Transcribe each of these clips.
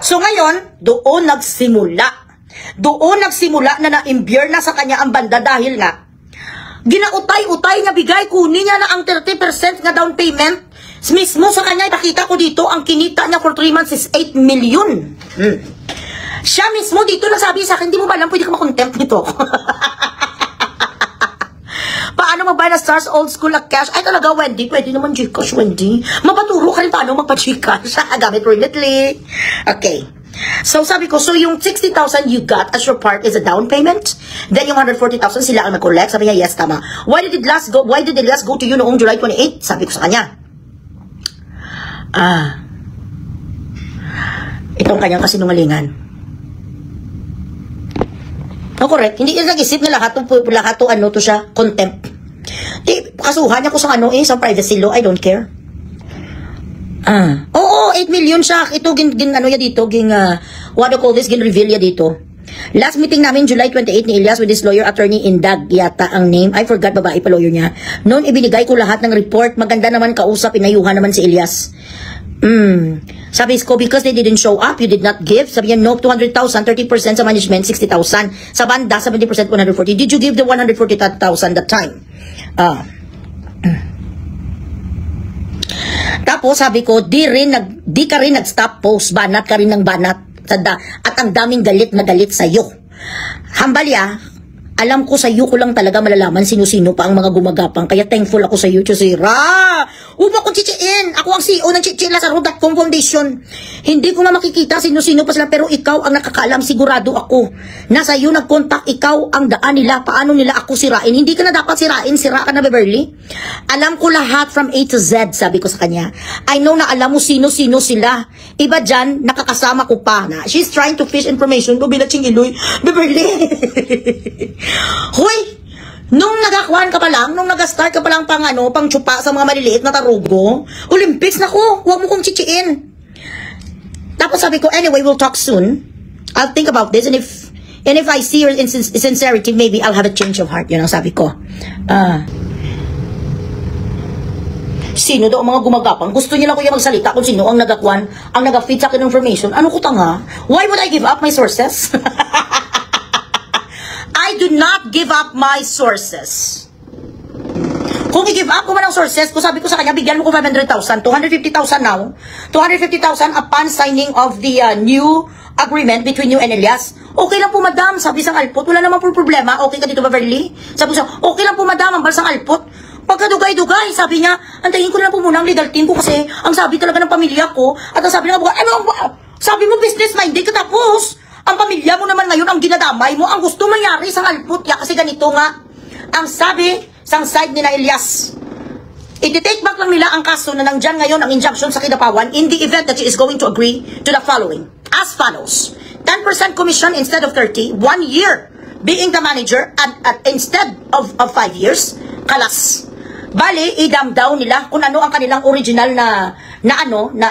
So ngayon, doon nagsimula na na-imbyer na sa kanya ang banda dahil nga, ginautay-utay niya bigay, kunin niya na ang 30% nga down payment. Mismo sa kanya, ipakita ko dito, ang kinita niya for 3 months is 8 million. Siya mismo dito nagsabi sa akin, hindi mo ba alam, pwede ka makontempt nito. Paano magbayad na Stars Old School na cash? Ay talaga, Wendy, pwede naman Gcash, Wendy. Mapaturo ka rin paano magpa-Gcash. Gamit readily. Okay. So sabi ko, so yung 60,000 you got as your part is a down payment. Then yung 140,000 sila ang mag-collect. Sabi niya, yes, tama. Why did it last go to you noong July 28? Sabi ko sa kanya. Itong kanyang kasinungalingan. No, correct. Hindi niya nag-isip na lahat to ano to siya, contempt. Di, kasuhan niya ko sa ano sa privacy law, I don't care. Oo, 8 million siya. Ito, ano ya dito, what do you call this, reveal ya dito. Last meeting namin, July 28 ni Elias with his lawyer, attorney Indag, yata ang name. I forgot, babae pa lawyer niya. Noon, ibinigay ko lahat ng report. Maganda naman kausap, inayuhan naman si Elias. Sabi ko, because they didn't show up, you did not give. Sabi niya, no, 200,000, 30% sa management, 60,000. Sa banda, 70%, 140. Did you give the 140,000 that time? Tapos sabi ko, di ka rin nag-stop post, banat ka rin ng banat. At ang daming galit na galit sa'yo. Hambalya, alam ko sa'yo ko lang talaga malalaman sino-sino pa ang mga gumagapang. Kaya thankful ako sa'yo, Chusira. Huwag mo akong chichiin. Ako ang CEO ng chichilasaro.com Foundation. Hindi ko makikita sino-sino pa sila, pero ikaw ang nakakaalam, sigurado ako. Na sa'yo nag-contact, ikaw ang daan nila, paano nila ako sirain. Hindi ka na dapat sirain, sira ka na, Beverly. Alam ko lahat from A to Z, sabi ko sa kanya. I know na alam mo sino-sino sila. Iba dyan, nakakasama ko pa na. She's trying to fish information. Bila Chingiloy, Beverly. Hoy, nung nagakuhan ka pa lang, nung nag-start ka pa lang pang tsupa sa mga maliliit na tarugo, Olympics na ko, huwag mo kong chichiin. Tapos sabi ko, anyway, we'll talk soon. I'll think about this, and if I see your sincerity, maybe I'll have a change of heart. Yun ang sabi ko. Sino daw ang mga gumagapang? Gusto niya lang kuya magsalita kung sino ang nagakuhan, ang nag-feed sa akin ng information. Ano ko tanga? Why would I give up my sources? I do not give up my sources. Kung i-give up ko man ang sources ko, sabi ko sa kanya, bigyan mo ko 500,000, 250,000 now, 250,000 upon signing of the new agreement between you and Elias. Okay lang po, madam, sabi sang Alpot, wala naman po problema, okay ka dito, Beverly? Sabi ko siya, okay lang po, madam, ang balsang Alpot. Pagkadugay-dugay, sabi niya, antayin ko na po muna ang legal team ko kasi ang sabi talaga ng pamilya ko, at ang sabi ng abogado, sabi mo business-minded ka tapos, ang pamilya mo naman ngayon ang ginadamay mo, ang gusto mangyari sa Alpot ya, kasi ganito nga, ang sabi sang side ni na Elias, iti-take back lang nila ang kaso na nandyan ngayon ang injunction sa Kidapawan in the event that she is going to agree to the following, as follows, 10% commission instead of 30, 1 year being the manager, at instead of 5 years, kalas. Bali, idam daw nila kung ano ang kanilang original na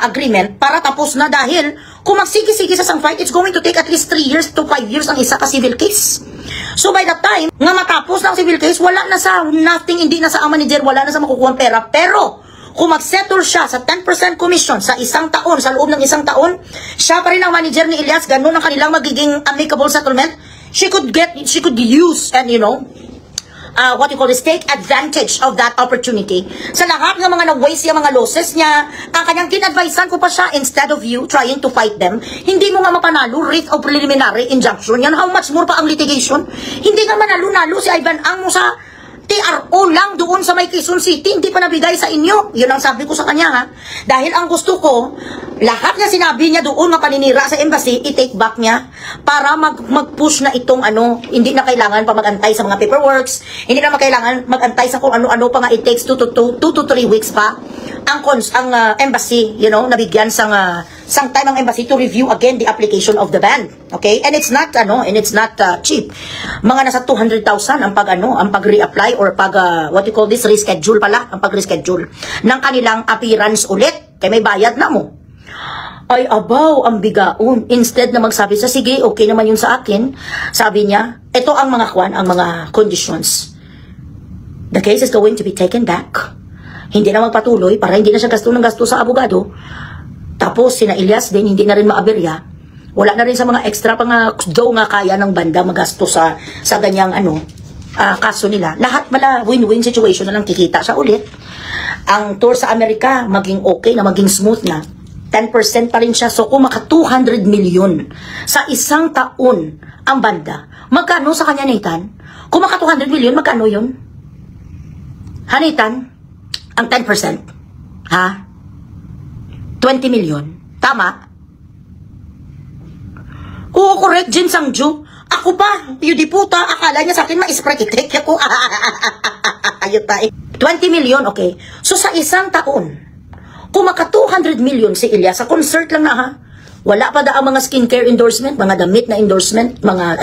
agreement para tapos na, dahil kung magsigi-sigi sa sang fight, it's going to take at least 3 years to 5 years ang isa ka civil case. So by the time nga matapos ng civil case, wala na sa nothing, hindi na sa ang manager, wala na sa makukuha pera. Pero kung mag-settle siya sa 10% commission sa isang taon, sa loob ng isang taon, siya pa rin ang manager ni Elias, ganun ang kanilang magiging amicable settlement. She could use and what you call this, take advantage of that opportunity. Sa lahat ng mga na-waste yung mga losses niya, ang kanyang kinadvisean ko pa siya, instead of you trying to fight them, hindi mo nga mapanalo, writ of preliminary injunction yan, how much more pa ang litigation? Hindi nga manalo-nalo si Ivan Ang mo sa TRO lang doon sa may Quezon City, hindi pa nabigay sa inyo. Yun ang sabi ko sa kanya, ha. Dahil ang gusto ko, lahat na sinabi niya doon na paninira sa embassy, i-take back niya para mag-push na itong hindi na kailangan pa mag-antay sa mga paperworks, hindi na kailangan mag-antay sa kung ano-ano pa nga, it takes 2 to 3 weeks pa ang embassy, nabigyan sang time ang embassy to review again the application of the ban. Okay? And it's not cheap. Mga nasa 200,000 ang pag-reapply or what you call this, reschedule pala, ang pag-reschedule ng kanilang appearance ulit. Kaya may bayad na mo. Ay, abaw, ang bigaon. Instead na magsabi sa, sige, okay naman yun sa akin, sabi niya, ito ang mga mga conditions. The case is going to be taken back. Hindi na magpatuloy para hindi na siya gasto ng gasto sa abogado. Tapos, sina Elias din, hindi na rin maaberya. Wala na rin sa mga extra pa nga daw nga kaya ng banda magasto sa ganyang kaso nila. Lahat mala win-win situation na lang, kikita siya ulit. Ang tour sa Amerika maging okay na, maging smooth na. 10% pa rin siya. So kung maka 200 million sa isang taon ang banda, magkano sa kanya, Nathan? Kung maka 200 million, magkano yun? Ha, Nathan? Ang 10%? Ha? 20 million? Tama? Oo, correct, Jin Sangju. Ako pa, yudi puta, akala niya sa akin ma-spray kitik ako. Ayun tayo. 20 million, okay. So sa isang taon, kung maka 200 million si Ilya, sa concert lang na ha, wala pa da ang mga skincare endorsement, mga damit na endorsement, mga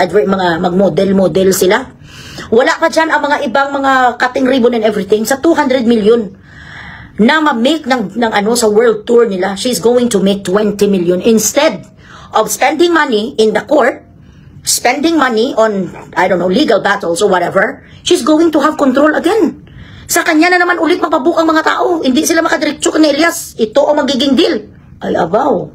mag-model sila. Wala pa dyan ang mga ibang mga cutting ribbon and everything. Sa 200 million na ma-make ng sa world tour nila, she's going to make 20 million instead of spending money in the court, spending money on, I don't know, legal battles or whatever. She's going to have control again. Sa kanya na naman ulit mapabook ang mga tao. Hindi sila makadiretso ni Elias. Ito ang magiging deal. Ay, abaw.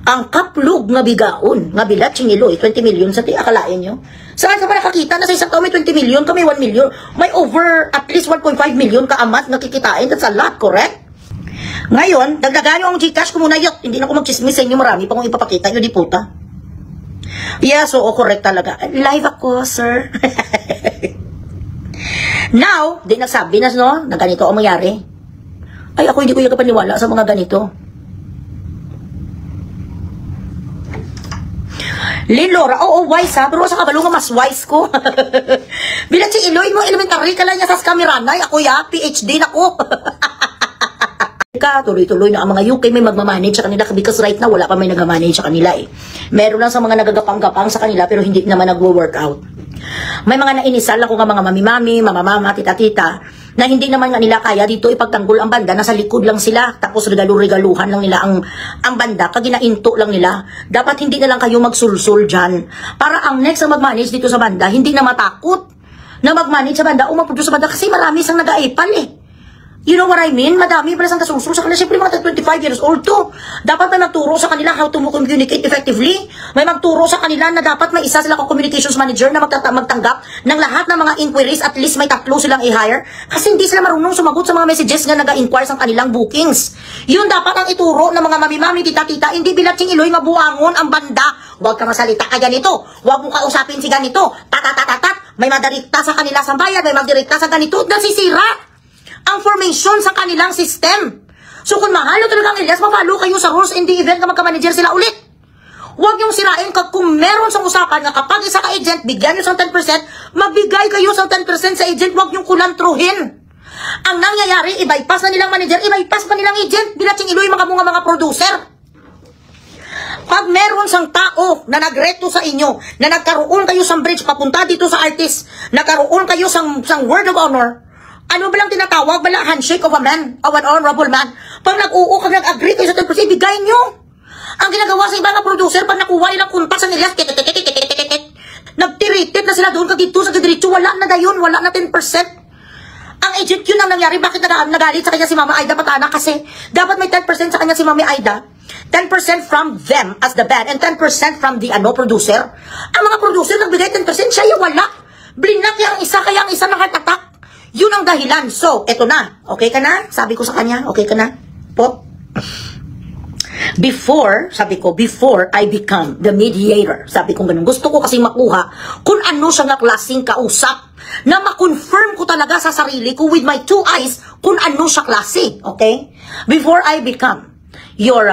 Ang kaplug nga bigaon, nga bilat Iloy, 20 million sa akalain nyo. Saan ka pa nakakita na sa isang taon may 20 million, kami 1 million, may over at least 1.5 million kaamat na kikitain. That's a lot, correct? Ngayon, dagdagan nyo ang Gcash ko muna yot. Hindi na ako magchismis sa inyo, marami pa kong ipapakita nyo, di puta. Yeah, so correct talaga. Live ako, sir. Now, di nagsabi na, no, na ganito ang mayari. Ay, ako hindi ko yung kapaniwala sa mga ganito. Lynn Laura, oo, wise ha, pero sa kabalo nga mas wise ko. Bilang si Iloy mo, elementary ka lang niya sa Skamirana, ako ya, PhD na ko. Tuloy-tuloy na ang mga UK may magmamanage sa kanila because right now wala pa may nag-manage sa kanila eh. Meron lang sa mga nagagapang-gapang sa kanila pero hindi naman nagwo-workout. May mga nainisal ako nga mga mami-mami, mama-mama, tita-tita na hindi naman nga nila kaya dito ipagtanggol ang banda, nasa likod lang sila tapos regalo-regaluhan lang nila ang banda, kaginainto lang nila. Dapat hindi na lang kayo magsulsul dyan para ang next na mag-manage dito sa banda hindi na matakot na mag-manage sa banda o mag-produce sa banda kasi marami sang nag-aipal eh. You know what I mean? Madami pala sang kasusul sa kanila. Siyempre mga 25 years old to. Dapat may magturo sa kanila how to communicate effectively. May magturo sa kanila na dapat may isa sila communications manager na magtanggap ng lahat ng mga inquiries. At least may 3 silang i-hire. Kasi hindi sila marunong sumagot sa mga messages na nag-inquire sa kanilang bookings. Yun dapat ang ituro ng mga mami-mami, tita-tita. Hindi bilat sing Iloy mabuangon ang banda. Huwag ka masalita ka ganito. Huwag mo kausapin si ganito. Tatatatat. May madarikta sa kanila sa bayan. May magdirikta sa ganito. Nasisira ang formation sa kanilang system. So kung mahalo talagang Elias, mapalo kayo sa rules in the event na magka-manager sila ulit. Huwag niyong sirain kung meron sa usapan na kapag isa ka agent, bigyan niyo sa 10%, magbigay kayo sa 10% sa agent, huwag niyong kulantruhin. Ang nangyayari, i-bypass na nilang manager, i-bypass pa nilang agent, bilatsing Iloy mga producer. Pag meron sang tao na nagreto sa inyo, na nagkaroon kayo sa bridge, papunta dito sa artist, nagkaroon kayo sang word of honor, ano ba lang tinatawag? Bala handshake of a man, of an honorable man. Pag nag-uo ka, nag-agree kayo sa 10%, bigay nyo. Ang ginagawa sa ibang producer, pag nakuha nilang kunta sa nila, nagtiritit na sila doon, kagito sa diretso, wala na dayon, wala na 10%. Ang agent yun ang nangyari, bakit nagalit sa kanya si Mama Aida Patana? Kasi dapat may 10% sa kanya si Mama Aida, 10% from them as the band, and 10% from the producer. Ang mga producer nagbigay 10%, siya yung wala. Blinak yung isa, kaya ang isa nakatatak. Yun ang dahilan. So, eto na. Okay ka na? Sabi ko sa kanya, okay ka na? Po? Sabi ko, before I become the mediator, sabi ko ganun, gusto ko kasi makuha kung ano siya nga klaseng kausap, na ma-confirm ko talaga sa sarili ko with my 2 eyes kung ano siya klase. Okay? Before I become your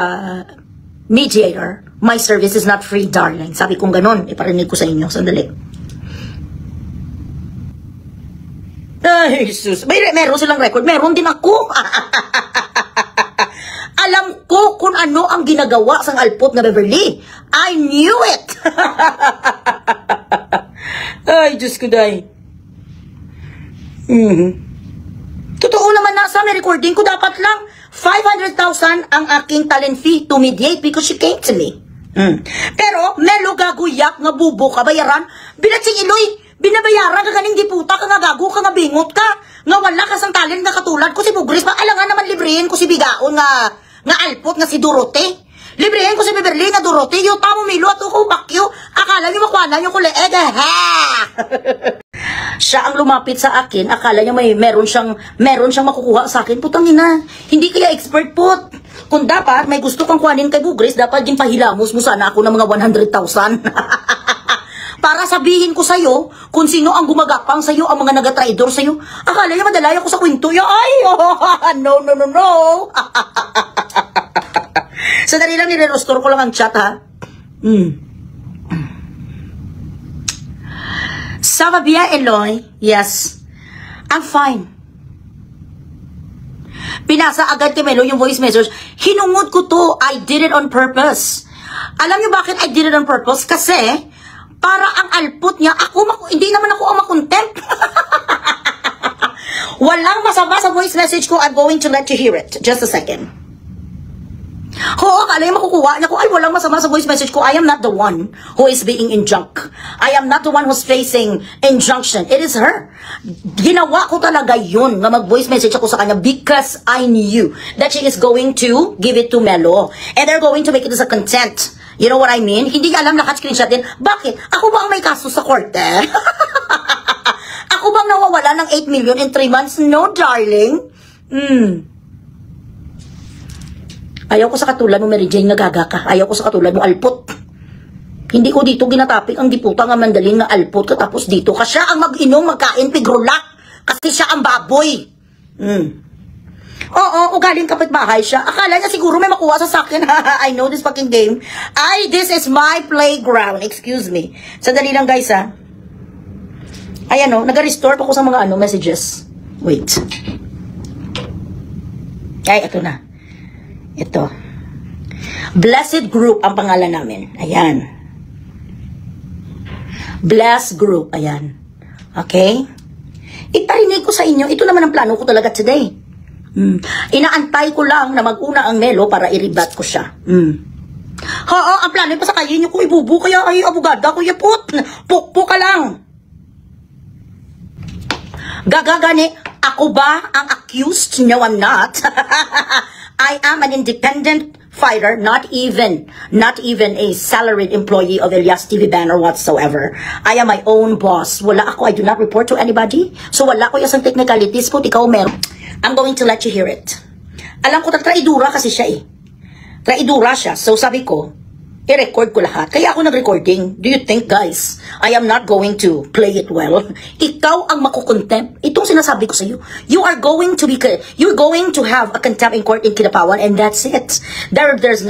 mediator, my service is not free, darling. Sabi ko ganun, iparinig ko sa inyo. Sandali. Ay, Jesus. Meron silang record. Meron din ako. Alam ko kung ano ang ginagawa sa alpot na Beverly. I knew it. Ay, Diyos ko dahi. Totoo naman nasa may recording ko. Dapat lang 500,000 ang aking talent fee to mediate because she came to me. Pero, melo gaguyak nga bubo ka bayaran. Bilat si Iloy. Binabayaran ka ganing di puta ka nga gago ka nga bingot ka nga wala ka sang talent nga katulad ko si Bugris pa alangan naman librehin ko si bigaon nga alpot nga si Dorote Librihin ko si Beverly nga Dorothy, yung tamo milo at ko bakyo. Akala niyo makuha na yung kuleeg, ha? Siya ang lumapit sa akin, akala niya meron siyang makukuha sa akin. Putang ina, hindi kaya expert pot. Kung dapat may gusto kang kuhanin kay Bugris, dapat yung pahilamos mo sana ako ng mga 100,000. Para sabihin ko sa'yo kung sino ang gumagapang sa'yo, ang mga nagatraidor sa'yo. Akala niya madalay ako sa kwento. Ay, no. Sandali lang, nire-restore ko lang ang chat, ha? Ça va bien, Eloy? Yes. I'm fine. Pinasa agad kay Melo yung voice message. Hinungod ko to. I did it on purpose. Alam niyo bakit I did it on purpose? Kasi, para ang alput niya, hindi naman ako ang makontent. Walang masama sa voice message ko. I'm going to let you hear it. Just a second. Oo, akala yung makukuha niya ko, ay walang masama sa voice message ko. I am not the one who is being injunct. I am not the one who's facing injunction. It is her. Ginawa ko talaga yun na mag-voice message ako sa kanya because I knew that she is going to give it to Melo. And they're going to make it as a content. You know what I mean? Hindi niya alam, naka-screenshot din. Bakit? Ako ba ang may kaso sa korte? Ako bang nawawala ng 8 million in 3 months? No, darling. Ayaw ko sa katulad mo, Mary Jane, nagaga ka. Ayaw ko sa katulad mo, alpot. Hindi ko dito ginatapik ang diputa nga mandaling nga alpot ka. Tapos dito ka siya ang mag-inom, magkain, pigrulak. Kasi siya ang baboy. Oo, ugaling kapitbahay siya. Akala niya siguro may makuha sa akin. I know this fucking game. This is my playground. Excuse me. Sandali lang, guys, ha. Ayan, o. Nag-restore pa ko sa mga messages. Wait. Ay, ito na. Ito. Blessed Group ang pangalan namin. Ayan. Blessed Group. Ayan. Okay? Iparinig ko sa inyo. Ito naman ang plano ko talaga today. Inaantay ko lang na mag-una ang Melo para i-rebat ko siya. Oo, ang plano pa sa kayo nyo ko ibubu. Kaya ay abogada ko yapot. Pukpo ka lang. Gagagani. Ako ba ang accused? No, I'm not. I am an independent fighter, not even a salaried employee of Elias TV Ban or whatsoever. I am my own boss. Wala ako, I do not report to anybody. So wala ko yung technicalities po, ikaw meron. I'm going to let you hear it. Alam ko, traidura kasi siya eh. Traidura siya. So sabi ko, i-record ko lahat. Kaya ako nag-recording. Do you think, guys, I am not going to play it well? Ikaw ang makukontempt. Itong sinasabi ko sa iyo. You're going to have a contempt in court in Kinapawan, and that's it. There's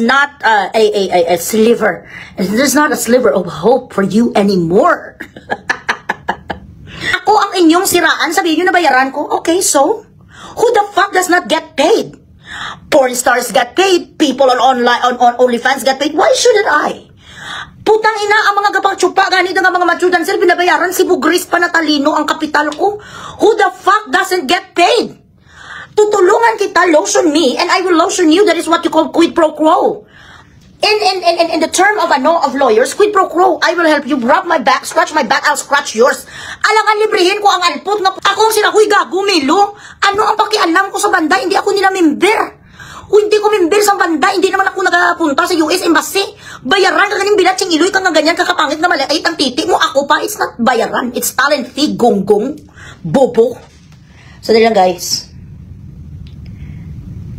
not a sliver. There's not a sliver of hope for you anymore. Ako ang inyong siraan. Sabihin nyo na bayaran ko. Okay, so? Who the fuck does not get paid? Porn stars got paid. People on OnlyFans got paid. Why shouldn't I? Putang ina, ang mga gapang tsupa, ganito nga mga mature dancer, binabayaran si Bugris Panatalino ang kapital ko. Who the fuck doesn't get paid? Tutulungan kita, lotion me, and I will lotion you. That is what you call quid pro quo. In the term of lawyers, quid pro quo. I will help you rub my back, scratch my back, I'll scratch yours. Alangan librihin ko ang alpot nga akong sinakuy gagumilo. Ano ang pakialam ko sa banda? Hindi ako nila member. O hindi ko member sa banda, hindi naman ako nagapunta sa US Embassy. Bayaran ka ganing bilatsing iloy ka nga ganyan kakapangit na maliit ang titi mo. Ako pa, it's not bayaran. It's talent fee, gonggong, bobo. So, dali lang guys.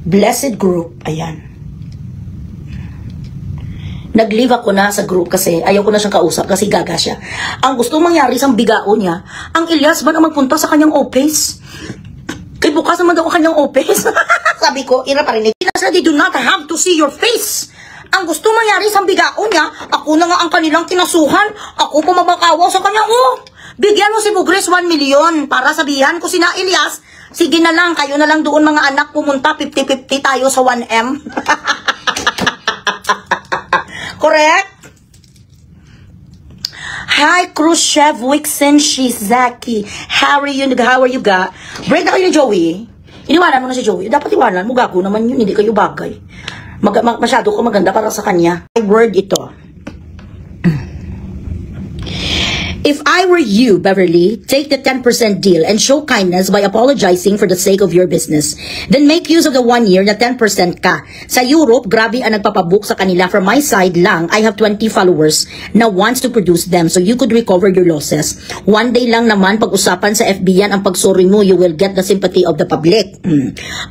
Blessed Group, ayan. Nag-leave ako na sa group kasi ayaw ko na siyang kausap kasi gaga siya. Ang gusto mangyari sa bigao niya, ang Elias ba na magpunta sa kanyang office? Kay bukas naman daw ang kanyang office. Sabi ko, ira parinig. They do not have to see your face. Ang gusto mangyari sa bigao niya, ako na nga ang kanilang kinasuhan. Ako pa mabakawa sa kanya. Oh, bigyan mo si Bugres 1 million para sabihan ko sina Elias, sige na lang, kayo na lang doon mga anak pumunta, 50-50 tayo sa 1M. Correct? Hi, Khrushchev, Wixen, Shizaki. How are you ga? Break na kayo ni Joey. Iniwanan mo na si Joey. Dapat iwanan mo, gago naman yun. Hindi kayo bagay. Masyado ko maganda para sa kanya. My word ito. If I were you, Beverly, take the 10% deal and show kindness by apologizing for the sake of your business. Then make use of the 1 year na 10% ka. Sa Europe, grabe ang nagpapabook sa kanila. From my side lang, I have 20 followers na wants to produce them so you could recover your losses. One day lang naman pag-usapan sa FB yan ang pagsorry mo, you will get the sympathy of the public.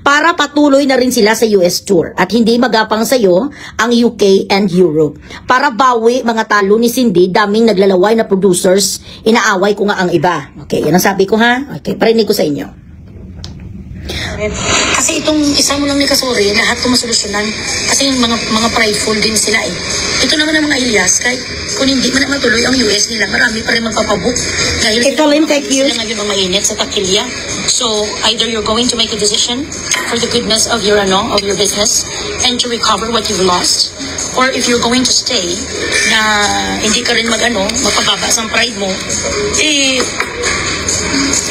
Para patuloy na rin sila sa US tour at hindi magapang sa'yo ang UK and Europe. Para bawi mga talo ni Cindy, daming naglalaway na producers, inaaway ko nga ang iba. Okay, yan ang sabi ko ha. Okay, parinig ko sa inyo. Kasi itong isa mo lang ni Kasuri, lahat ito masolusyonan. Kasi yung mga prideful din sila eh. Ito naman ang mga Elias, kahit kung hindi man matuloy ang US nila, marami pa rin magpapabook. Dahil sila ngayon ang mainit sa takilya. So, either you're going to make a decision for the goodness of your business and to recover what you've lost, or if you're going to stay na hindi ka rin magpababa sa pride mo, eh,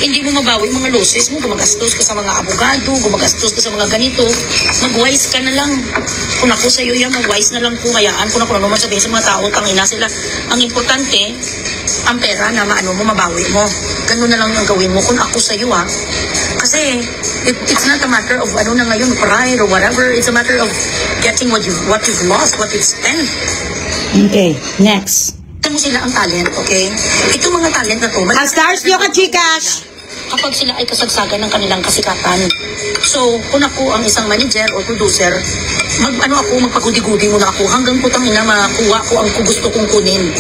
hindi mo mabawi mga losses mo, gumagastos ka sa mga abogado, gumagastos ka sa mga ganito, mag-wise ka na lang. Kung ako sa'yo yan, mag-wise na lang po, hayaan ko na kung ano man sabihin sa mga tao, tangina sila. Ang importante, ang pera na mabawi mo. Ganun na lang ang gawin mo kung ako sa'yo ha. Kasi, it's not a matter of na ngayon, pride or whatever. It's a matter of getting what you've lost, what you've spent. Okay, next. Ito mo sila ang talent, okay? Ito mga talent na to. Stars nyo ka, chikash! Kapag sila ay kasagsagan ng kanilang kasikatan. So, kung ako ang isang manager or producer, magpagudi-gudi muna ako hanggang putang ina makuha ko ang gusto kong kunin.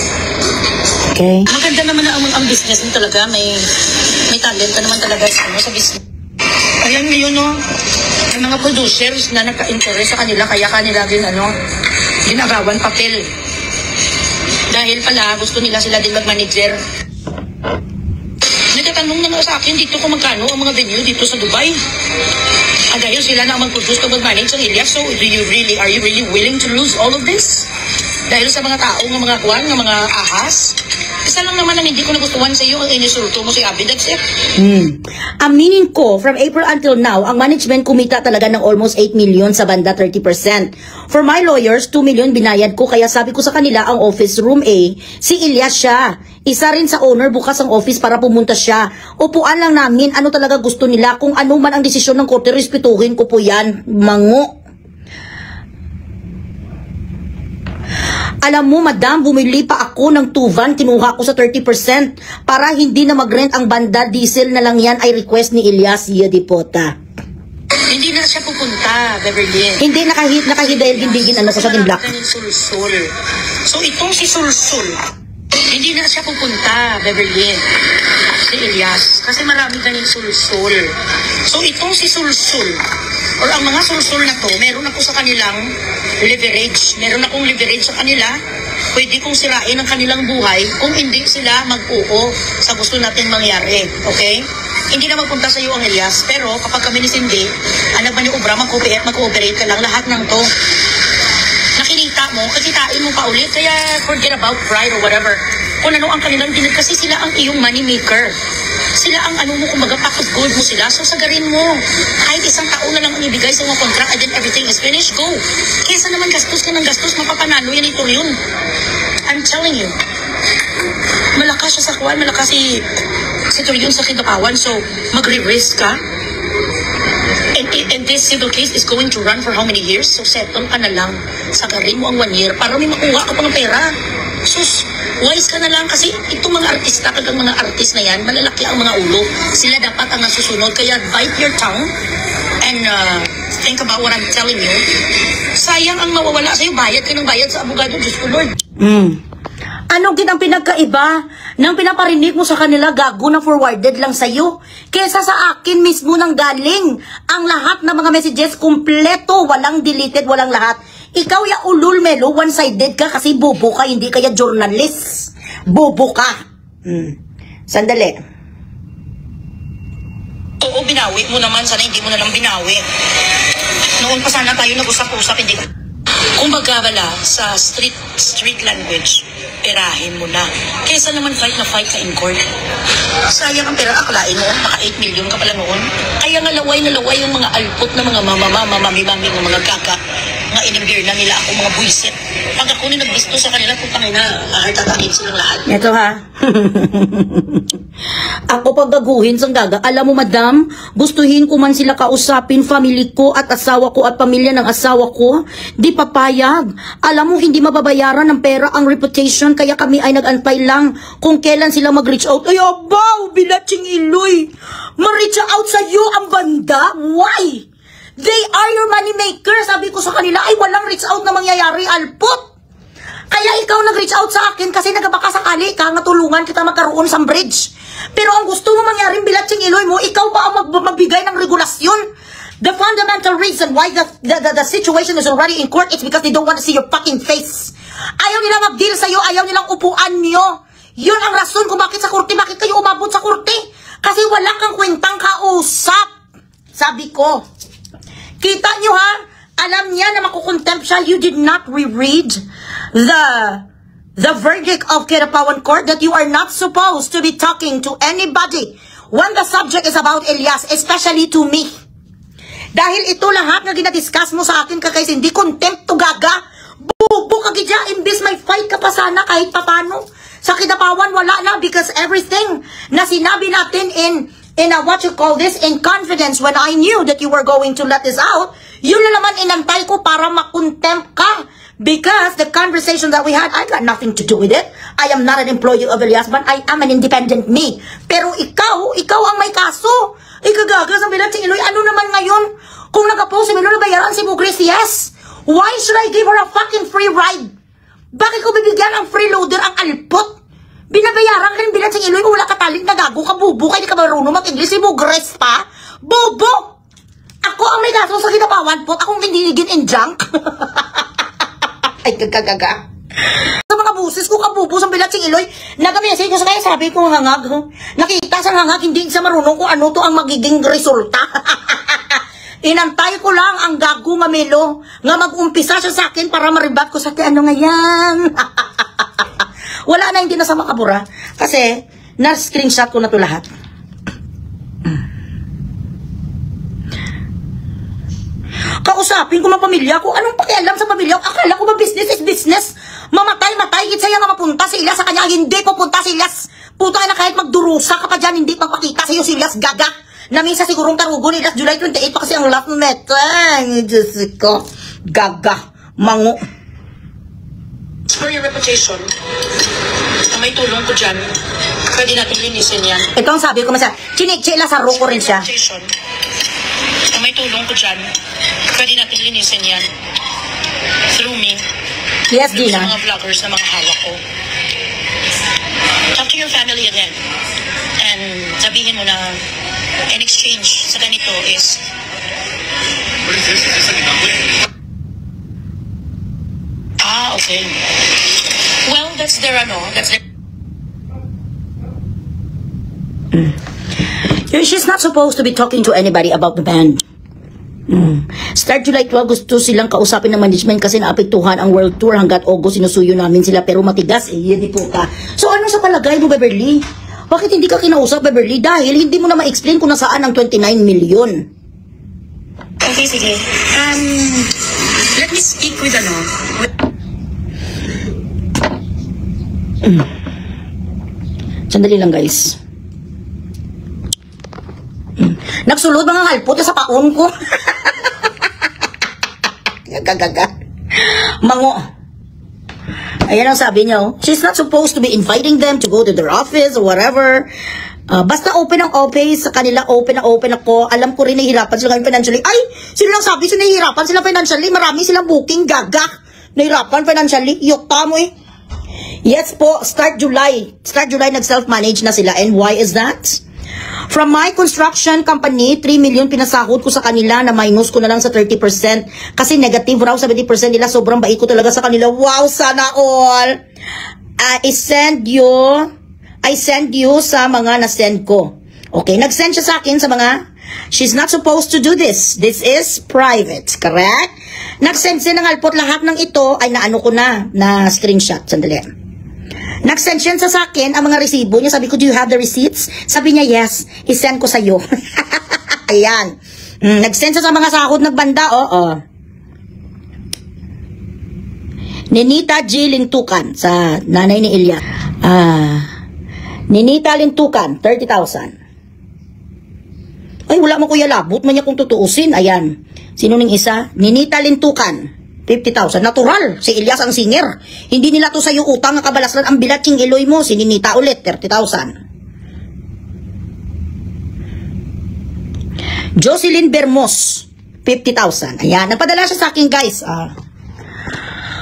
Okay. Maganda naman ang business mo talaga. May talent ka naman talaga sa business. Ayan ngayon, no? May mga producers na nagka-interest sa kanila, kaya kanila din, ginagawan papel. Dahil pala, gusto nila sila din mag-manager. Nagtatanong na nga sa akin, dito kung magkano ang mga venue dito sa Dubai. Dahil sila na mag-produce o mag-manage ang Elias, so are you really willing to lose all of this? Dahil sa mga tao, ng mga kuwan, ng mga ahas? Isa lang naman ang hindi ko nagustuhan sa iyo, ang inisulto mo si Abby, that's it. Aminin ko, from April until now, ang management kumita talaga ng almost 8 million sa banda 30%. For my lawyers, 2 million binayad ko, kaya sabi ko sa kanila ang office room A, si Elias siya. Isa rin sa owner, bukas ang office para pumunta siya. Upuan lang namin, ano talaga gusto nila, kung ano man ang desisyon ng korte, respetuhin ko po yan, mango. Alam mo, madam, bumili pa ako ng Tuvan, kinuha ko sa 30% para hindi na mag-rent ang banda, diesel na lang yan ay request ni Elias Yadipota. Hindi na siya pupunta, Beverly. Hindi nakahidayal-gindigin ko sa ating black. Sulsul. So itong si Sulsul, hindi na siya pupunta, Beverly. Si Elias. Kasi marami ganing Sulsul. So itong si Sulsul, or ang mga sulsul na to, meron ako sa kanilang leverage. Meron akong leverage sa kanila. Pwede kong sirain ang kanilang buhay kung hindi sila mag-uo sa gusto natin mangyari. Okay? Hindi na magpunta sa iyo ang Elias. Pero kapag kami ni Cindy, alam ba ni Ubra, mag-cooperate ka lang. Lahat ng to. Nakinita mo, kakitain mo pa ulit. Kaya forget about pride or whatever. Kung ano ang kanilang dinig, kasi sila ang iyong money maker. Sila ang kumbaga pack of gold mo sila. So sagarin mo. Kahit isang taon na lang ang ibigay sa mga contract and then everything is finished, go. Kesa naman gastos ka ng gastos, mapapanalo yan ito yun. I'm telling you. Malakas siya sa kuwan, malakas si Torion sa Kidapawan. So magre-risk ka. And this civil case is going to run for how many years? So settle ka na lang. Sagarin mo ang 1 year para may makuha ka pang pera. Sus, wise ka na lang kasi itong mga artista, kagang mga artist na yan, malalaki ang mga ulo. Sila dapat ang nasusunod. Kaya bite your tongue and think about what I'm telling you. Sayang ang mawawala sa'yo. Bayad ka ng bayad sa abogado. Diyos ko, Lord. Anong kitang pinagkaiba ng pinaparinig mo sa kanila, gago na forwarded lang sa'yo? Kesa sa akin mismo nang galing. Ang lahat ng mga messages, kumpleto, walang deleted, walang lahat. Ikaw ya ulul melo, one-sided ka kasi bobo ka, hindi kaya journalist. Bobo ka. Sandali. Oo, binawi mo naman. Sana hindi mo na lang binawi. Noon pa sana tayo nag-usap-usap, hindi ka. Kumbaga wala sa street language, perahin mo na. Kesa naman fight na fight ka in court. Sayang ang pera, akalain mo, maka 8 million ka pala noon. Kaya nga laway na laway yung mga alpot na mga mamamamamamimami ng mga kaka. Mga inimbir na nila ako, mga buisit. Pag ako na nagbisto sa kanila, putangin na, heart attackin silang lahat. Ito ha. Ako paggaguhin sang gaga. Alam mo madam, gustuhin ko man sila kausapin, family ko at asawa ko at pamilya ng asawa ko. Di papayag. Alam mo hindi mababayaran ng pera ang reputation kaya kami ay nag-antay lang kung kailan sila mag-reach out. Ay abaw, bilatsing iloy. Ma-reach out sa iyo ang banda? Why? They are your money maker. Sabi ko sa kanila ay walang reach out na mangyayari, alpot. Kaya ikaw nag-reach out sa akin kasi nagabaka sakali ka nga tulungan kita magkaroon sa bridge. Pero ang gusto mo mangyaring bilatsing iloy mo, ikaw pa ang magbigay ng regulasyon. The fundamental reason why the situation is already in court is because they don't want to see your fucking face. Ayaw nila mag-deal sa'yo, ayaw nilang upuan niyo. Yun ang rason kung bakit sa korte, bakit kayo umabot sa korte. Kasi wala kang kwentang kausap. Sabi ko, kita nyo ha, alam niya na makukontempt siya, you did not reread the verdict of Kirapawan Court that you are not supposed to be talking to anybody when the subject is about Elias, especially to me. Dahil ito lahat na ginadiscuss mo sa akin kakays hindi contempt to gaga. Bubo ka gidya, imbis may fight ka pa sana kahit papano. Sa Kinapawan wala na because everything na sinabi natin in what you call this, in confidence when I knew that you were going to let this out, yun na naman inantay ko para makontempt ka. Because the conversation that we had, I got nothing to do with it. I am not an employee of Elias, but I am an independent me. Pero ikaw ang may kaso. Ikagaga sa bilang si Iloy, ano naman ngayon? Kung nag-post si Milo na bayaran si Mugris, yes. Why should I give her a fucking free ride? Bakit ko bibigyan ang freeloader ang alpot? Binabayaran ka rin bilang si Iloy kung wala ka talent na gago ka, bubo, kaya di ka marunong mag-English, si Mugris pa? Bobo! Ako ang may kaso sa Kinapawan po, akong tinigin in junk. Ay, gagagaga. Sa mga buses ko, kabubo sa bilatsing Iloy, nag-message ko sa kaya, sabi ko hangag. Nakita sa hangag, hindi sa marunong kung ano to ang magiging resulta. Inantay ko lang ang gago nga Melo, nga mag-umpisa siya sa akin para maribat ko sa akin, ano nga yan? Wala na, hindi na sa makabura. Kasi, na-screenshot ko na to lahat. Kausapin ko mga pamilya ko. Anong pakialam sa pamilya ko? Akala ko ba business is business? Mamatay, Gitsaya nga mapunta si Elias sa kanya. Hindi pupunta si Elias. Puta ka na kahit magdurusa ka pa dyan. Hindi magpakita sa'yo si Elias. Gaga. Namisa sigurong tarugo ni Elias July 28 pa kasi ang last net. Ay, Diyos ko. Gaga. Mango. For your reputation, may tulong ko dyan. Pwede natin linisin yan. Ito ang sabi ko masaya. Chinikchila sa ruko rin siya. May tulong ko dyan. Pwede natin linisin yan. Through me. Yes, Through Gina. sa mga vloggers na mga hawak ko. Talk to your family again. And sabihin mo na in exchange sa ganito is What is this? Is this like a dumpling? okay. Well, that's their that's their She's not supposed to be talking to anybody about the band. Start July 12, gusto silang kausapin ng management kasi naapektuhan ang world tour hanggat August sinusuyo namin sila pero matigas hindi po ka. So ano sa palagay mo, Beverly? Bakit hindi ka kinausap, Beverly? Dahil hindi mo na ma-explain kung nasaan ang 29 million. Okay, sige. Let me speak with Sandali lang, guys. Nagsulod mga halpot sa paon ko. Gagaga. Mango. Ayan ang sabi niya, oh. She's not supposed to be inviting them to go to their office or whatever. Basta open ang office sa kanila, open ako. Alam ko rin nahihirapan sila financially. Ay, sino lang sabi sila nahihirapan sila financially? Marami silang booking, gaga. Nahihirapan financially. Yokta mo eh. Yes po, start July nag-self-manage na sila. And why is that? From my construction company, 3 million pinasahod ko sa kanila na minus ko na lang sa 30%. Kasi negative raw 70% nila. Sobrang bait ko talaga sa kanila. Wow, sana all. I send you sa mga na-send ko. Okay, nag-send siya sa akin sa mga, she's not supposed to do this. This is private, correct? Nag-send siya ng alpot lahat ng ito ay naano ko na screenshot. Sandali. Nag-send siya sa akin ang mga resibo niya. Sabi ko, do you have the receipts? Sabi niya, yes. I-send ko sa'yo. Ayan. Nag-send siya sa mga sahod nagbanda. Oo. Ninita G. Lintukan sa nanay ni Ilya. Ninita Lintukan, 30,000. Ay, wala mo kuya labot man niya kung tutuusin. Ayan. Sino ning isa? Ninita Lintukan, 50,000. Natural. Si Ilyas ang singer. Hindi nila to sa'yo utang nga kabalaslan ang bilatsing iloy mo. Si Ninita ulit, 30,000. Jocelyn Bermos, 50,000. Ayan. Nagpadala siya sa akin, guys.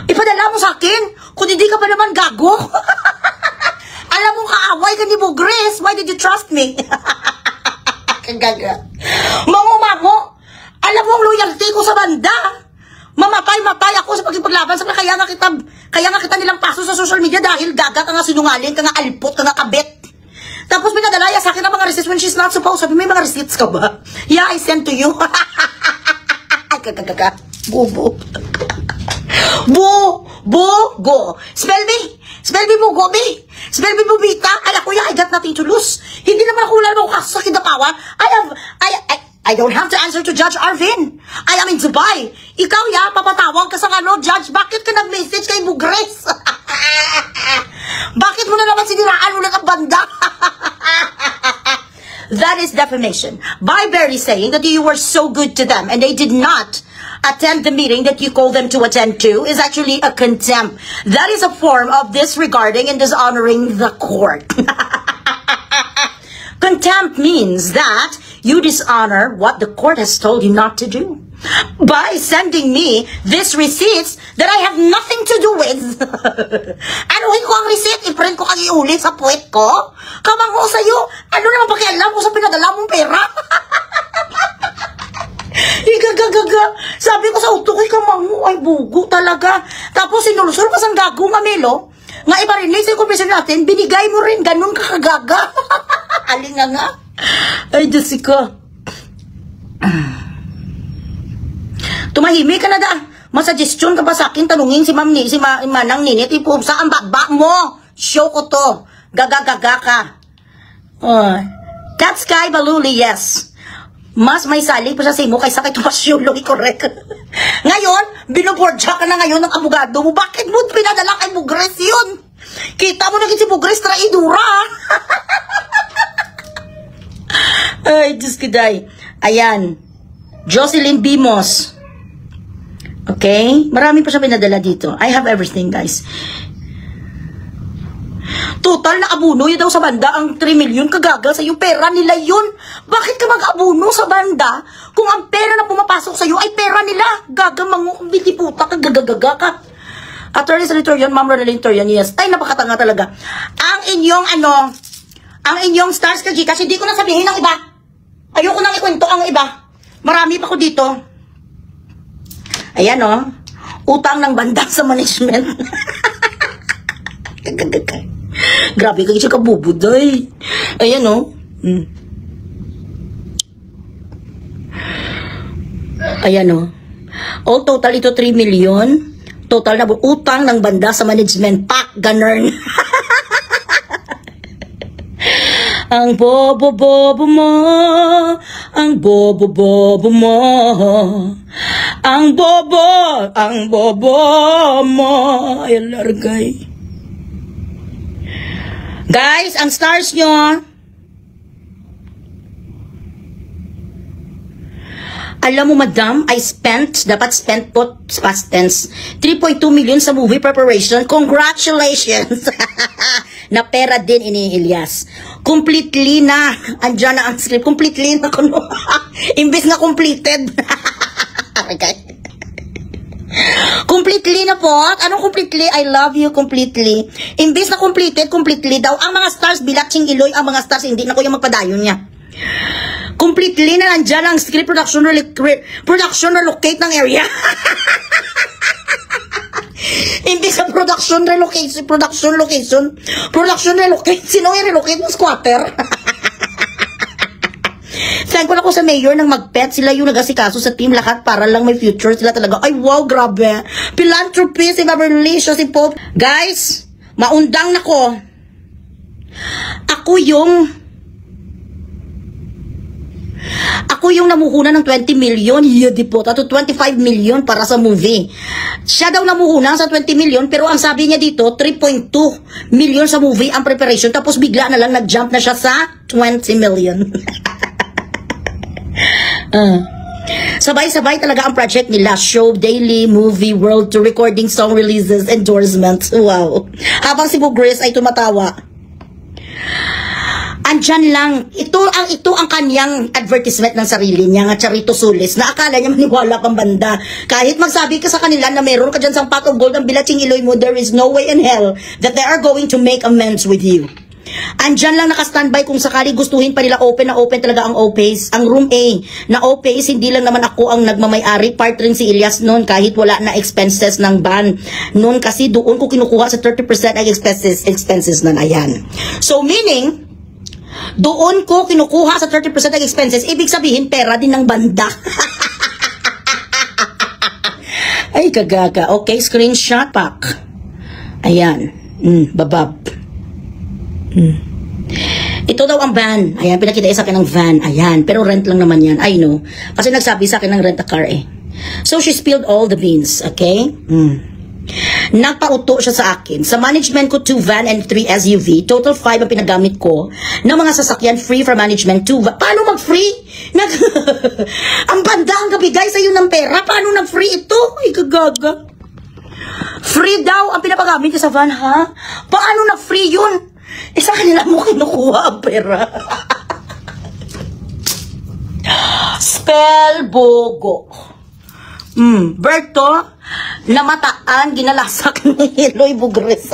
Ipadala mo sa akin? Kung hindi ka pa naman gago. Alam mo kaaway ka ni Bugres. Why did you trust me? Kagaga. Mango. Alam mo ang loyalty ko sa banda. Mamatay ako sa pagkipaglaban. Kaya nga kita nilang paso sa social media dahil gaga ka nga sinungaling, ka nga alipot, ka nga kabet. Tapos pinadalaya sa akin ang mga receipts when she's not supposed. Sabi, may mga receipts ka ba? Yeah, I sent to you. Kagaga. Bubo. Go. Spell me Bugobi. Spell me Bubita. Ay, kuya, I got nothing to lose. Hindi naman ako wala mo kaso sa kidapawan. I don't have to answer to Judge Arvin. I am in Dubai. Ikaw, papatawag ka sa Judge, bakit ka nag-message kay Bugres? Bakit mo na naman siniraan ulit ang banda? That is defamation. By barely saying that you were so good to them and they did not attend the meeting that you call them to attend to is actually a contempt. That is a form of disregarding and dishonoring the court. Contempt means that you dishonor what the court has told you not to do by sending me these receipts that I have nothing to do with. Anuhin ko ang receipt, i-print ko kang iulit sa puwet ko. Kamango sa'yo, ano naman pakialam ko sa pinadala mong pera? Igagaga. Sabi ko sa utok, kamango, ay bugo talaga. Tapos sinulusur pa sang gago nga Melo, nga iba rin sa kumpisyon natin, binigay mo rin, ganun kakagaga. Alinga nga. Ay, Diyos ko. Tumahimik ka na da. Masuggestion ka ba sa akin? Tanungin si Manang Ninit. Saan baba mo? Show ko to. Gagagaga ka. Cat Sky Baluli, yes. Mas may sali pa sa simo kaysa kay Tumasyulo, correct. Ngayon, binubordya ka na ngayon ng abogado mo. Bakit mo pinadala kay Bugres yun? Kita mo na si Bugres traidura. Ay, Diyos ko day. Ayan. Jocelyn Bimos. Okay? Marami pa siya pinadala dito. I have everything, guys. Total na abuno yun daw sa banda ang 3 million kagagal sa'yo. Pera nila yun. Bakit ka mag-abuno sa banda kung ang pera na pumapasok sa'yo ay pera nila? Gagamango, biliputa ka, gagagaga ka. Attorney Senatorian, Ma'am Ronaldine Torian, yes. Ay, napakatanga talaga. Ang inyong stars ka, G, kasi hindi ko na sabihin ang iba. Ayoko nang ikwento ang iba. Marami pa ko dito. Ayan, utang ng banda sa management. Grabe kayo siya kabubuday. Ayan, Ayan, all total ito 3 million. Total na utang ng banda sa management. Pak, ganern. Ang bobo-bobo mo, ang bobo-bobo mo, ang bobo mo, ay largay. Guys, ang stars nyo, alam mo madam, dapat spent po, past tense, 3.2 million sa movie preparation. Congratulations! Na pera din ini Ilyas. Completely na, andyan na ang script, completely na kuno. Imbis na completed. Okay. Completely na po. Anong completely? I love you completely. Imbis na completed, completely daw. Ang mga stars, bilatsing iloy, ang mga stars, hindi na ko yung magpadayon niya. Completely na nandyan ang script production relocate ng area. Hindi sa production relocate. Sino yung relocate ng squatter? Thankful ako sa mayor nang mag-pet. Sila yung nag-asikaso sa team lahat para lang may future sila talaga. Ay, wow, grabe. Philanthropy, si Beverly, siya si Pope. Guys, maundang na ko. Ako yung namuhuna ng 20 million, yun po, tato 25 million para sa movie. Siya daw namuhuna sa 20 million, pero ang sabi niya dito, 3.2 million sa movie ang preparation, tapos bigla na lang nag-jump na siya sa 20 million. Sabay-sabay talaga ang project nila. Show, daily, movie, world to recording, song releases, endorsements. Wow. Habang si Bugris ay tumatawa. Andyan lang, ito ang kanyang advertisement ng sarili niya, nga Charito Sulis, na akala niya maniwala pang banda. Kahit magsabi ka sa kanila na meron ka dyan sa pot of gold ang bilaching iloy mo, there is no way in hell that they are going to make amends with you. Andyan lang naka-standby kung sakali gustuhin pa nila open na open talaga ang OPACE. Ang room A na OPACE, hindi lang naman ako ang nagmamay-ari, part rin si Elias noon kahit wala na expenses ng ban. Noon kasi doon ko kinukuha sa 30% ang expenses na ayan. So meaning, doon ko kinukuha sa 30% ng expenses, ibig sabihin pera din ng banda. Ay kagaga. Okay, screenshot pack. Ayan. Babab. Ito daw ang van. Ayan, pinakita sa akin ng van. Ayan, pero rent lang naman yan. I know. Kasi nagsabi sa akin ng rent a car eh. So she spilled all the beans. Okay? Nagpauto siya sa akin. Sa management ko, 2 van and 3 SUV. Total 5 ang pinagamit ko ng mga sasakyan free for management. 2 van. Paano mag-free? Ang banda ang kabigay sa'yo ng pera. Paano nag-free ito? Ay, kagaga. Free daw ang pinapagamit niya sa van, ha? Paano nag-free yun? Sa kanila mo kinukuha ang pera. Spell Bogo. Berto, namataan, ginalasak ni Eloy Bugris.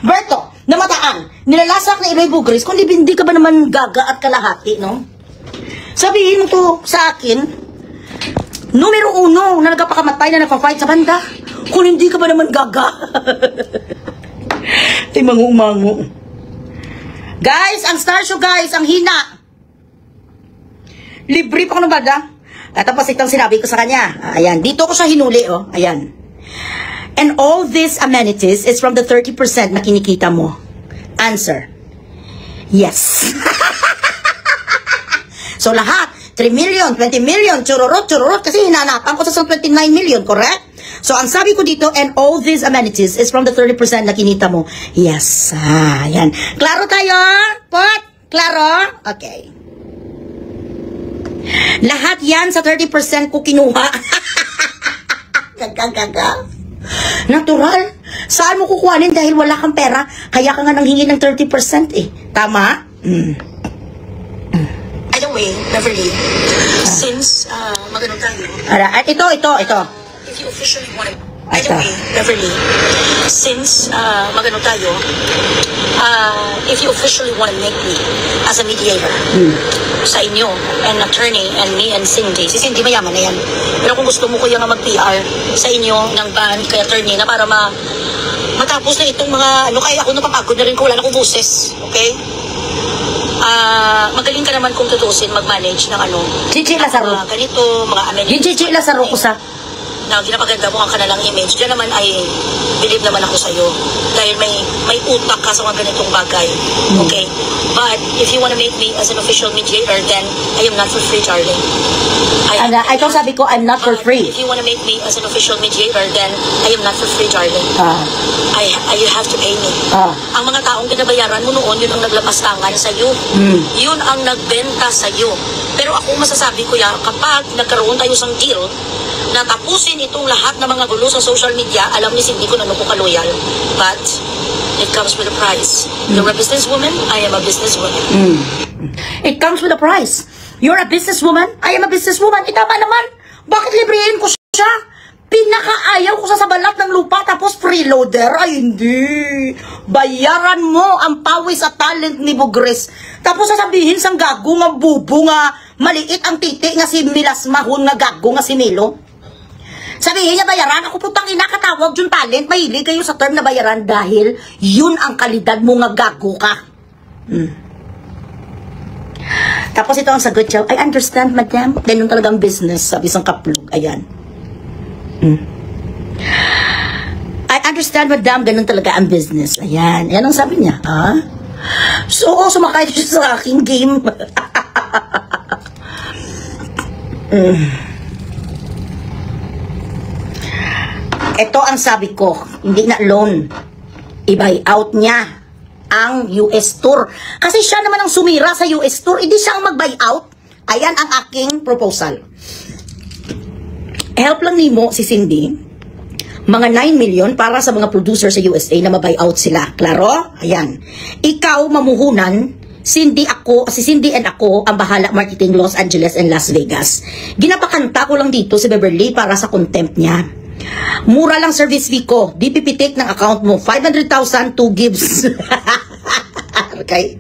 Berto, namataan, nilalasak ni Eloy Bugris, kung hindi ka ba naman gaga at kalahati, no? Sabihin mo to sa akin, numero 1 na nagpapakamatay na nagpa-fight sa banda, kung hindi ka ba naman gaga. Ay, mangu-mangu. Guys, ang star show guys, ang hina. Libre pa ko ng bada. At tapos itong sinabi ko sa kanya. Ayan, dito ko siya hinuli, oh. Ayan. And all these amenities is from the 30% na kinikita mo. Answer. Yes. So lahat, 3 million, 20 million, chururot, kasi hinanapan ko sa 29 million, correct? So ang sabi ko dito, and all these amenities is from the 30% na kinita mo. Yes. Ayan. Klaro tayo? Pot? Klaro? Okay. Lahat yan sa 30% ko kinuha. Gagaga. Natural. Saan mo kukuhanin dahil wala kang pera? Kaya ka nga nanghingi ng 30% eh. Tama? By the way, Beverly, since magano tayo, Ito. if you officially want to, by the way, Beverly, since magano tayo, if you officially want to make me as a mediator sa inyo, and attorney, and me and Cindy, si Cindy mayaman na yan, pero kung gusto mo kuya nga mag-PR sa inyo ng ban kay attorney na para matapos na itong mga kaya ako napapagod na rin ko, wala na akong boses, okay? Magaling ka naman kung tutusin mag-manage ng Chichi Lazaro. Ganito, mga amenities. Yung Chichi Lazaro ko sa na ginapaganda mo ang kanilang image. Diyan naman ay believe naman ako sa'yo. Dahil may utak ka sa mga ganitong bagay. Okay? But if you wanna make me as an official mediator, then I am not for free, darling. Ito sabi ko, I'm not for free. If you wanna make me as an official mediator, then I am not for free, darling. You have to pay me. Ang mga taong binabayaran mo noon, yun ang naglapastangan sa'yo. Yun ang nagbenta sa'yo. Pero ako masasabi ko yan, kapag nagkaroon tayo sang deal, na tapusin itong lahat ng mga gulo sa social media, alam ni Cindy ko na ko ka-loyal. But, it comes with a price. You're a businesswoman, I am a businesswoman. It comes with a price. You're a businesswoman, I am a businesswoman. Tama naman. Bakit librehin ko siya? Pinakaayaw ko sa balat ng lupa tapos freeloader. Ay, hindi. Bayaran mo ang pawis at talent ni Bugres. Tapos sasabihin sang gago nga bubo nga maliit ang titi nga si Milas Mahon nga gago nga si Milo. Sabihin niya bayaran, ako putang ina katawag yung talent. Mahilig kayo sa term na bayaran dahil yun ang kalidad mo nga gago ka. Tapos ito ang sagot siya, I understand, madam. Ganun talagang business, sabi isang kaplog. Ayan. I understand, madam. Ganun talaga ang business. Ayan. Ayan ang sabi niya. Ha? So, sumakay siya sa aking game. Ito ang sabi ko. Hindi na loan. I-buy out niya ang US tour. Kasi siya naman ang sumira sa US tour. Hindi siya ang mag-buy out. Ayan ang aking proposal. Help lang nimo si Cindy. Mga 9 million para sa mga producer sa USA na ma-buy out sila. Klaro? Ayan. Ikaw mamuhunan, si Cindy and ako ang bahala marketing Los Angeles and Las Vegas. Ginapakanta ko lang dito si Beverly para sa contempt niya. Mura lang service fee ko. DPP take ng account mo. 500,000 2 gives. Okay?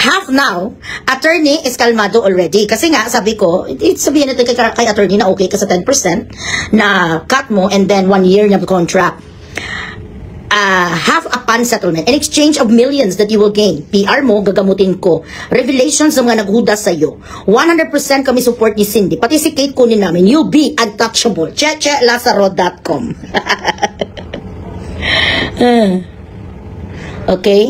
Half now, attorney is kalmado already. Kasi nga, sabi ko, sabihin natin kay attorney na okay ka sa 10% na cut mo and then 1 year na contract. Half upon settlement. In exchange of millions that you will gain. PR mo, gagamutin ko. Revelations ng mga naghudas sa'yo. 100% kami support ni Cindy. Pati si Kate kunin namin. You'll be untouchable. Lazaro.com. Okay?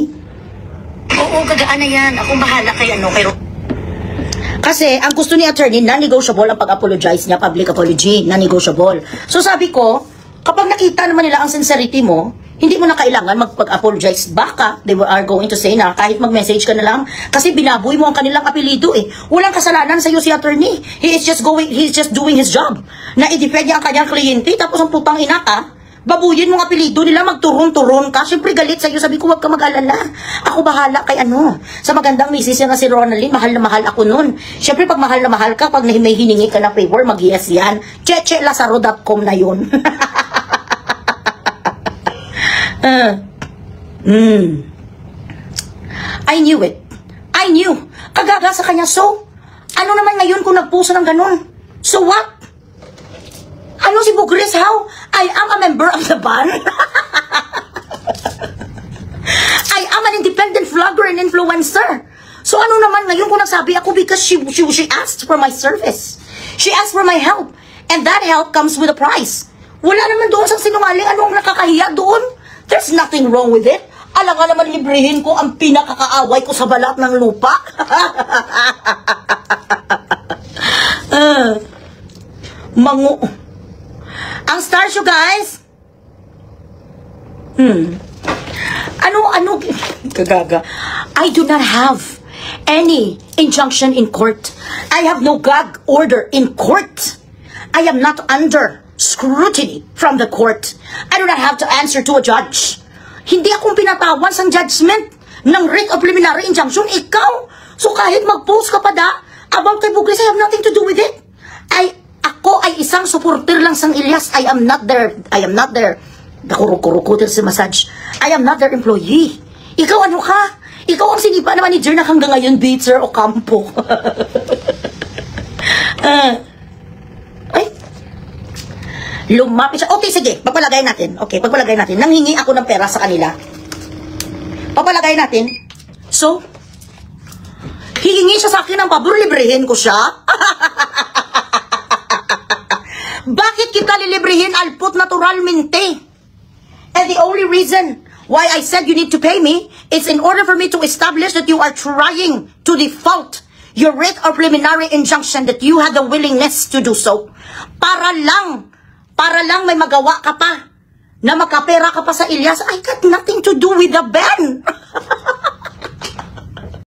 Oo, gagaan na yan. Akong bahala kay kasi ang gusto ni attorney, non-negotiable ang pag-apologize niya, public apology, non-negotiable. So sabi ko, kapag nakita naman nila ang sincerity mo, hindi mo na kailangan magpag-apologize. Baka, they are going to say na kahit mag-message ka na lang, kasi binaboy mo ang kanilang apelido eh. Walang kasalanan sa iyo si attorney. He's just doing his job. Na i-defend niya ang kanyang kliyente, tapos ang putang ina ka, babuyin mong apelido nila, magturun-turun ka. Siyempre galit sa iyo. Sabi ko, wag ka mag-alala. Ako bahala kay Sa magandang misis na si Ronaldin, mahal na mahal ako nun. Siyempre, pag mahal na mahal ka, pag may hiningi ka ng favor, mag-yes yan. Lazaro.com na yun. I knew it. I knew. Kagaga sa kanya. So, ano naman ngayon kung nagpuso ng ganun? So what? Ano si Bugres? How? I am a member of the band. I am an independent vlogger and influencer. So ano naman ngayon kung nagsabi ako because she asked for my service. She asked for my help. And that help comes with a price. Wala naman doon sa sinungaling. Anong nakakahiya doon? There's nothing wrong with it. Alam nga naman librihin ko ang pinakakaaway ko sa balat ng lupa. Mango. Ang star show, guys. Ano, kagaga. I do not have any injunction in court. I have no gag order in court. I am not under scrutiny from the court. I do not have to answer to a judge. Hindi akong pinatawan sa judgment ng writ of preliminary injunction. Ikaw. So kahit mag-post ka pa about kay Bugres, I have nothing to do with it. Ako ay isang supporter lang sang Ilyas. I am not their nakurukurukutin si massage. I am not their employee. Ikaw ano ka? Ikaw ang sinipa na manager na hanggang ngayon, Beatzer o Campo. Lumapit siya. Okay, sige. Pagpalagay natin. Okay, pagpalagay natin. Nanghingi ako ng pera sa kanila. Pagpalagay natin. So, hihingi siya sa akin ng pabor, librehin ko siya. Bakit kita lilibrihin? I'll put naturalmente. And the only reason why I said you need to pay me is in order for me to establish that you are trying to default your writ or preliminary injunction, that you had the willingness to do so. Para lang may magawa ka pa na makapera ka pa sa Ilyas. I got nothing to do with the ban.